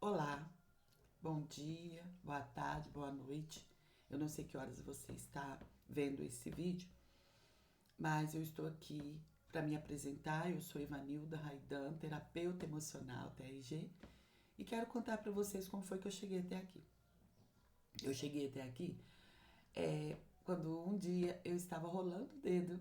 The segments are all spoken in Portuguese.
Olá, bom dia, boa tarde, boa noite. Eu não sei que horas você está vendo esse vídeo, mas eu estou aqui para me apresentar. Eu sou Ivanilda Raidan, terapeuta emocional TRG, e quero contar para vocês como foi que eu cheguei até aqui. Eu cheguei até aqui quando um dia eu estava rolando o dedo,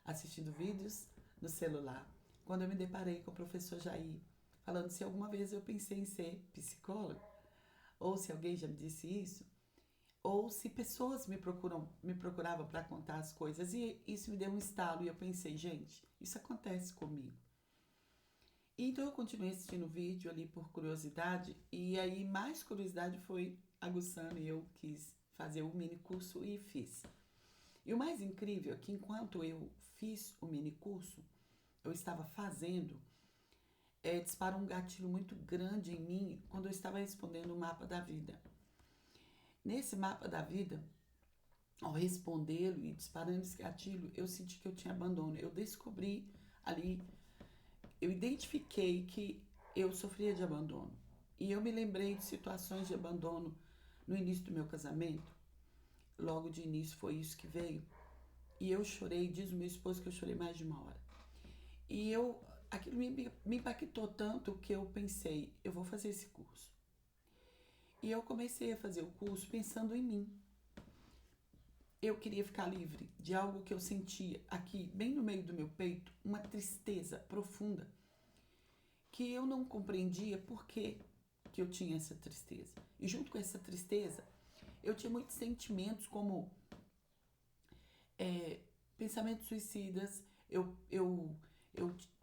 assistindo vídeos no celular, quando eu me deparei com o professor Jair, falando se alguma vez eu pensei em ser psicólogo, ou se alguém já me disse isso, ou se pessoas me procuravam para contar as coisas, e isso me deu um estalo e eu pensei, gente, isso acontece comigo. E então eu continuei assistindo o vídeo ali por curiosidade, e aí mais curiosidade foi aguçando e eu quis fazer o mini curso e fiz. E o mais incrível é que enquanto eu fiz o mini curso, eu estava fazendo, disparou um gatilho muito grande em mim quando eu estava respondendo o mapa da vida. Nesse mapa da vida, ao respondê-lo e disparando esse gatilho, eu senti que eu tinha abandono. Eu descobri ali, eu identifiquei que eu sofria de abandono. E eu me lembrei de situações de abandono no início do meu casamento. Logo de início foi isso que veio. E eu chorei, diz o meu esposo que eu chorei mais de 1 hora. E aquilo me impactou tanto que eu pensei, eu vou fazer esse curso. E eu comecei a fazer o curso pensando em mim. Eu queria ficar livre de algo que eu sentia aqui, bem no meio do meu peito, uma tristeza profunda, que eu não compreendia por que eu tinha essa tristeza. E junto com essa tristeza, eu tinha muitos sentimentos como pensamentos suicidas. Eu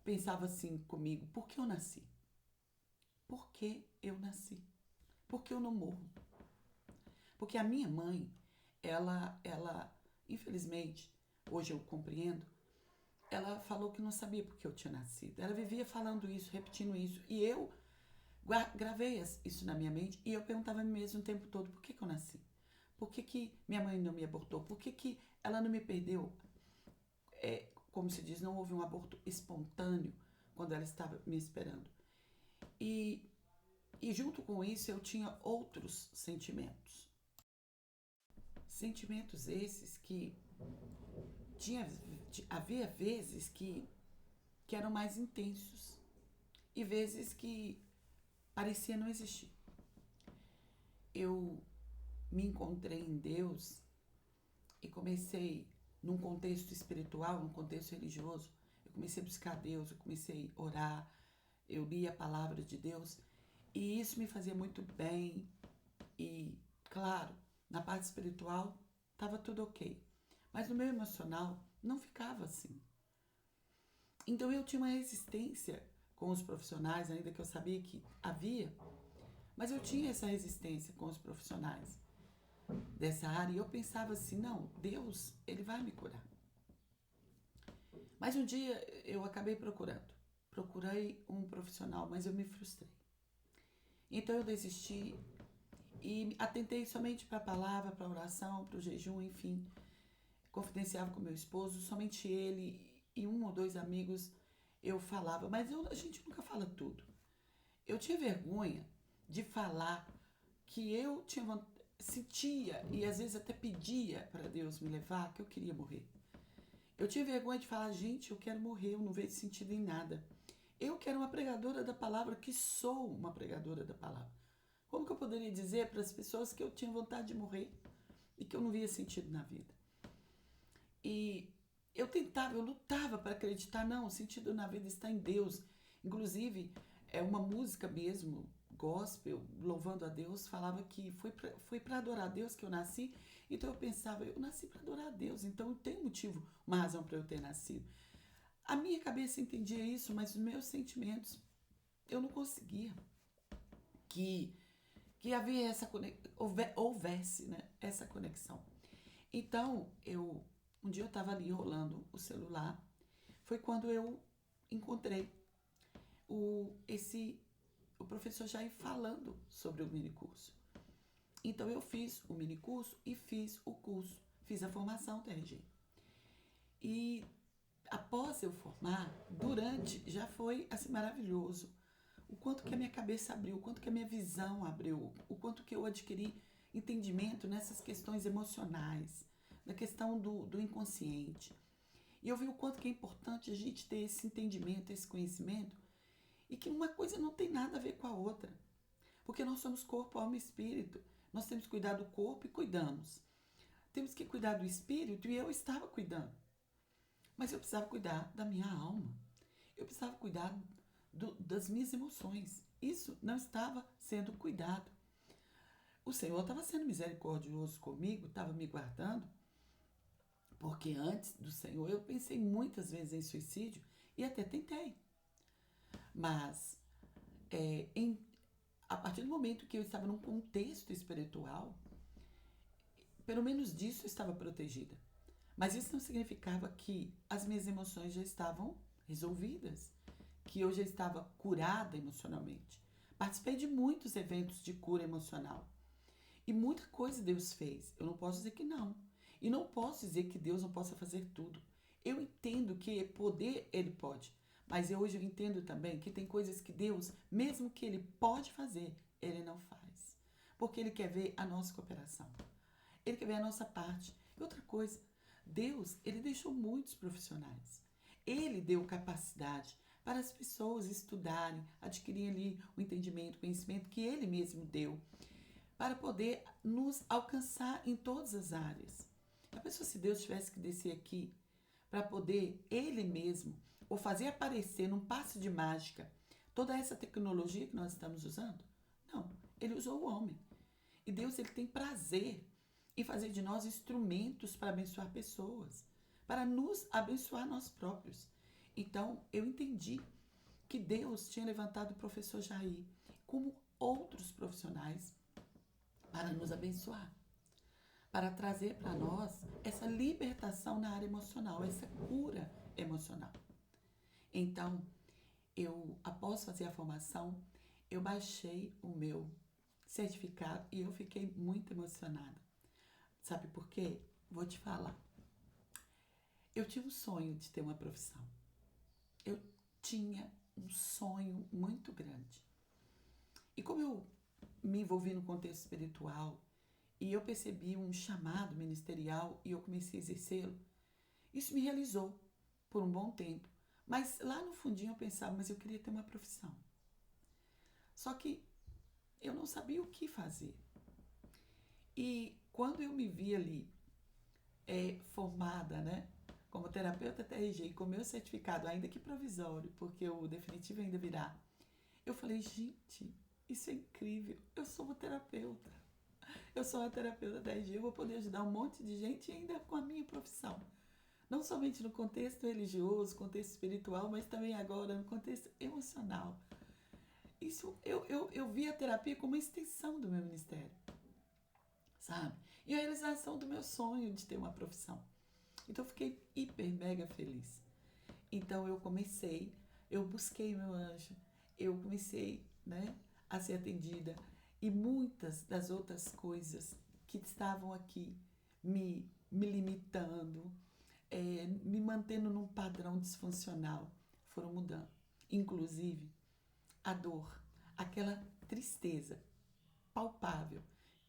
pensava assim comigo, por que eu nasci? Por que eu nasci? Por que eu não morro? Porque a minha mãe, ela, infelizmente, hoje eu compreendo, ela falou que não sabia por que eu tinha nascido. Ela vivia falando isso, repetindo isso. E eu gravei isso na minha mente e eu perguntava a mim mesmo o tempo todo, por que eu nasci? Por que minha mãe não me abortou? Por que ela não me perdeu? Como se diz, não houve um aborto espontâneo quando ela estava me esperando. E, e junto com isso eu tinha outros sentimentos. Sentimentos esses que havia vezes que eram mais intensos e vezes que parecia não existir. Eu me encontrei em Deus e comecei, num contexto espiritual, num contexto religioso, eu comecei a buscar Deus, eu comecei a orar, eu li a palavra de Deus e isso me fazia muito bem. E, claro, na parte espiritual estava tudo ok, mas no meu emocional não ficava assim. Então eu tinha uma resistência com os profissionais, ainda que eu sabia que havia, mas eu tinha essa resistência com os profissionais dessa área e eu pensava assim, não, Deus, ele vai me curar. Mas um dia eu acabei procurei um profissional, mas eu me frustrei. Então eu desisti e atentei somente para a palavra, para a oração, para o jejum, enfim. Confidenciava com meu esposo, somente ele e 1 ou 2 amigos eu falava, mas a gente nunca fala tudo. Eu tinha vergonha de falar que eu sentia e às vezes até pedia para Deus me levar, que eu queria morrer. Eu tinha vergonha de falar, gente, eu quero morrer, eu não vejo sentido em nada. Eu que era uma pregadora da palavra, que sou uma pregadora da palavra. Como que eu poderia dizer para as pessoas que eu tinha vontade de morrer e que eu não via sentido na vida? E eu lutava para acreditar, não, o sentido na vida está em Deus. Inclusive, é uma música mesmo, gospel, louvando a Deus, falava que foi para adorar a Deus que eu nasci. Então eu pensava, eu nasci para adorar a Deus, então tem um motivo, uma razão para eu ter nascido. A minha cabeça entendia isso, mas os meus sentimentos, eu não conseguia que, que havia houvesse, né, essa conexão. Então, um dia eu estava ali rolando o celular, foi quando eu encontrei o professor Jair falando sobre o minicurso. Então eu fiz o minicurso e fiz o curso, fiz a formação TRG. E após eu formar, durante, já foi assim maravilhoso. o quanto que a minha cabeça abriu, o quanto que a minha visão abriu, o quanto que eu adquiri entendimento nessas questões emocionais, na questão do inconsciente. E eu vi o quanto que é importante a gente ter esse entendimento, esse conhecimento, e que uma coisa não tem nada a ver com a outra. Porque nós somos corpo, alma e espírito. Nós temos que cuidar do corpo e cuidamos. Temos que cuidar do espírito e eu estava cuidando. Mas eu precisava cuidar da minha alma. Eu precisava cuidar das minhas emoções. Isso não estava sendo cuidado. O Senhor estava sendo misericordioso comigo, estava me guardando, porque antes do Senhor eu pensei muitas vezes em suicídio e até tentei. Mas a partir do momento que eu estava num contexto espiritual, pelo menos disso eu estava protegida. Mas isso não significava que as minhas emoções já estavam resolvidas, que eu já estava curada emocionalmente. Participei de muitos eventos de cura emocional. E muita coisa Deus fez. Eu não posso dizer que não. E não posso dizer que Deus não possa fazer tudo. Eu entendo que poder Ele pode. Mas hoje eu entendo também que tem coisas que Deus, mesmo que Ele pode fazer, Ele não faz. Porque Ele quer ver a nossa cooperação. Ele quer ver a nossa parte. E outra coisa, Deus, Ele deixou muitos profissionais. Ele deu capacidade para as pessoas estudarem, adquirirem ali o entendimento, o conhecimento que Ele mesmo deu, para poder nos alcançar em todas as áreas. A pessoa, se Deus tivesse que descer aqui para poder Ele mesmo, ou fazer aparecer num passe de mágica, toda essa tecnologia que nós estamos usando? Não, Ele usou o homem. E Deus, Ele tem prazer em fazer de nós instrumentos para abençoar pessoas, para nos abençoar nós próprios. Então, eu entendi que Deus tinha levantado o professor Jair, como outros profissionais, para nos abençoar, para trazer para nós essa libertação na área emocional, essa cura emocional. Então, após fazer a formação, eu baixei o meu certificado e eu fiquei muito emocionada. Sabe por quê? Vou te falar. Eu tinha um sonho de ter uma profissão. Eu tinha um sonho muito grande. E como eu me envolvi no contexto espiritual e eu percebi um chamado ministerial e eu comecei a exercê-lo, isso me realizou por um bom tempo. Mas lá no fundinho eu pensava, mas eu queria ter uma profissão. Só que eu não sabia o que fazer. E quando eu me vi ali formada, né, como terapeuta TRG e com meu certificado, ainda que provisório, porque o definitivo ainda virá, eu falei, gente, isso é incrível, eu sou uma terapeuta. Eu sou uma terapeuta TRG, eu vou poder ajudar um monte de gente ainda com a minha profissão. Não somente no contexto religioso, contexto espiritual, mas também agora no contexto emocional. Isso, eu vi a terapia como uma extensão do meu ministério, sabe? E a realização do meu sonho de ter uma profissão. Então eu fiquei hiper, mega feliz. Então eu busquei meu anjo, eu comecei, né, a ser atendida e muitas das outras coisas que estavam aqui me limitando, me mantendo num padrão disfuncional, foram mudando. Inclusive, a dor, aquela tristeza palpável,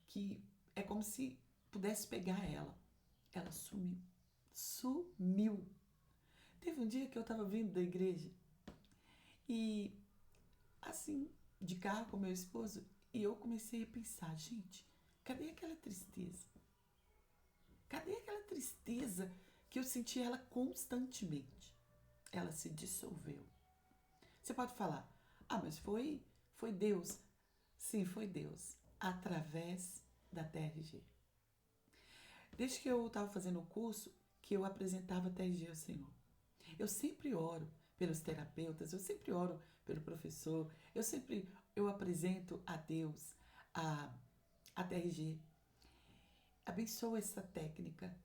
que é como se pudesse pegar ela. Ela sumiu. Sumiu. Teve um dia que eu estava vindo da igreja e, assim, de carro com meu esposo, e eu comecei a pensar, gente, cadê aquela tristeza? Cadê aquela tristeza que eu senti ela constantemente? Ela se dissolveu. Você pode falar, mas foi Deus. Sim, foi Deus, através da TRG. Desde que eu estava fazendo o curso, que eu apresentava a TRG ao Senhor. Eu sempre oro pelos terapeutas, eu sempre oro pelo professor, eu apresento a Deus, a TRG. Abençoo essa técnica.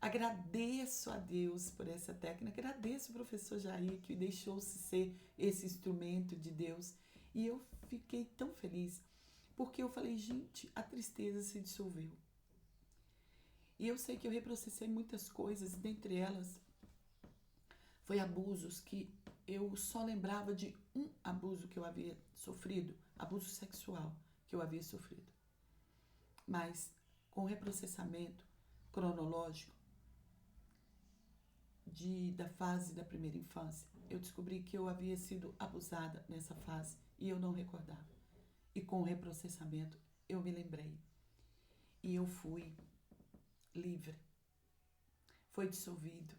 Agradeço a Deus por essa técnica, agradeço o professor Jair que deixou-se ser esse instrumento de Deus. E eu fiquei tão feliz, porque eu falei, gente, a tristeza se dissolveu. E eu sei que eu reprocessei muitas coisas, dentre elas foi abusos que eu só lembrava de um abuso que eu havia sofrido, abuso sexual que eu havia sofrido. Mas com o reprocessamento cronológico da fase da primeira infância, eu descobri que eu havia sido abusada nessa fase e eu não recordava. E com o reprocessamento eu me lembrei. E eu fui livre. Foi dissolvido.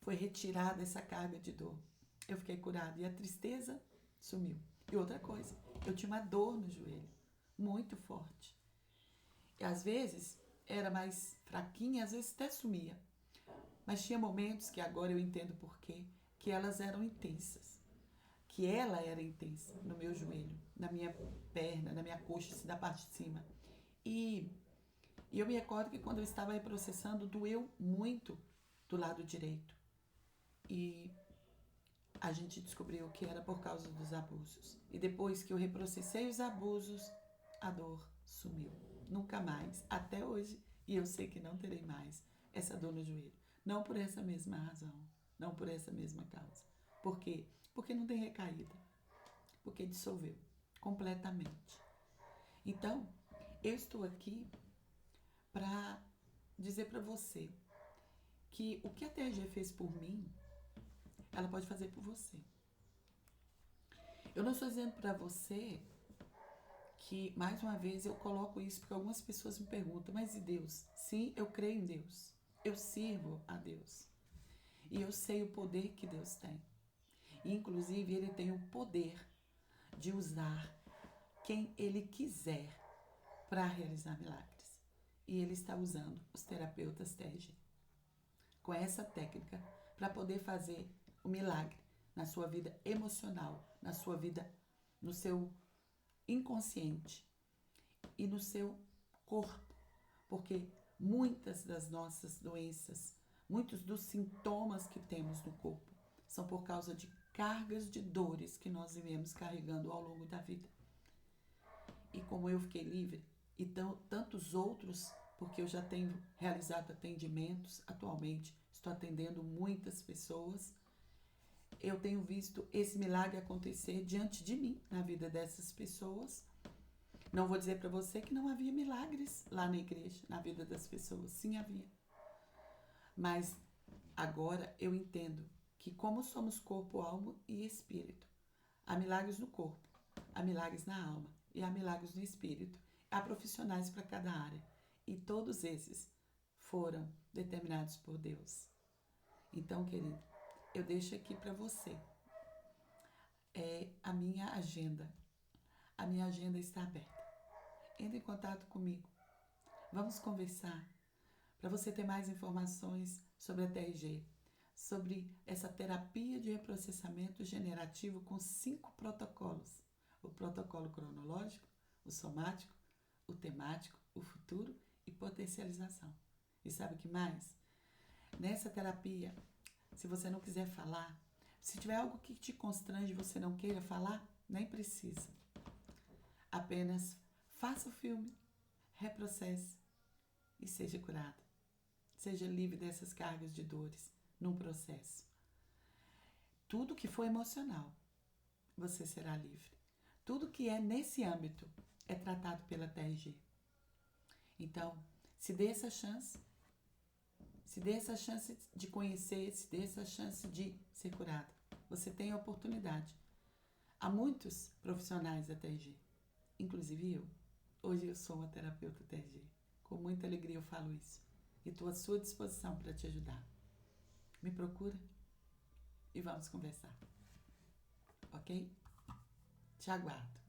Foi retirada essa carga de dor. Eu fiquei curada e a tristeza sumiu. E outra coisa, eu tinha uma dor no joelho, muito forte. E às vezes era mais fraquinha, às vezes até sumia. Mas tinha momentos que agora eu entendo por quê, que elas eram intensas. Que ela era intensa no meu joelho, na minha perna, na minha coxa, assim, da parte de cima. E eu me recordo que quando eu estava aí processando, doeu muito do lado direito. E a gente descobriu que era por causa dos abusos. E depois que eu reprocessei os abusos, a dor sumiu. Nunca mais, até hoje. E eu sei que não terei mais essa dor no joelho. Não por essa mesma razão, não por essa mesma causa. Por quê? Porque não tem recaída. Porque dissolveu completamente. Então, eu estou aqui para dizer para você que o que a TRG fez por mim, ela pode fazer por você. Eu não estou dizendo para você que, mais uma vez, eu coloco isso porque algumas pessoas me perguntam, mas e Deus? Sim, eu creio em Deus. Eu sirvo a Deus. E eu sei o poder que Deus tem. E, inclusive, Ele tem o poder de usar quem Ele quiser para realizar milagres. E Ele está usando os terapeutas TRG com essa técnica para poder fazer o milagre na sua vida emocional, na sua vida, no seu inconsciente e no seu corpo, porque muitas das nossas doenças, muitos dos sintomas que temos no corpo são por causa de cargas de dores que nós vivemos carregando ao longo da vida. E como eu fiquei livre, e tantos outros, porque eu já tenho realizado atendimentos atualmente, estou atendendo muitas pessoas, eu tenho visto esse milagre acontecer diante de mim, na vida dessas pessoas. Não vou dizer para você que não havia milagres lá na igreja, na vida das pessoas. Sim, havia. Mas agora eu entendo que como somos corpo, alma e espírito, há milagres no corpo, há milagres na alma e há milagres no espírito. Há profissionais para cada área. E todos esses foram determinados por Deus. Então, querido, eu deixo aqui para você a minha agenda. A minha agenda está aberta. Entre em contato comigo. Vamos conversar para você ter mais informações sobre a TRG, sobre essa terapia de reprocessamento generativo com 5 protocolos. O protocolo cronológico, o somático, o temático, o futuro e potencialização. E sabe o que mais? Nessa terapia, se você não quiser falar, se tiver algo que te constrange e você não queira falar, nem precisa. Apenas faça o filme, reprocesse e seja curado. Seja livre dessas cargas de dores num processo. Tudo que for emocional, você será livre. Tudo que é nesse âmbito é tratado pela TRG. Então, se dê essa chance. Se dê essa chance de conhecer, se dê essa chance de ser curado. Você tem a oportunidade. Há muitos profissionais da TRG, inclusive eu. Hoje eu sou uma terapeuta TRG. Com muita alegria eu falo isso. E estou à sua disposição para te ajudar. Me procura e vamos conversar. Ok? Te aguardo.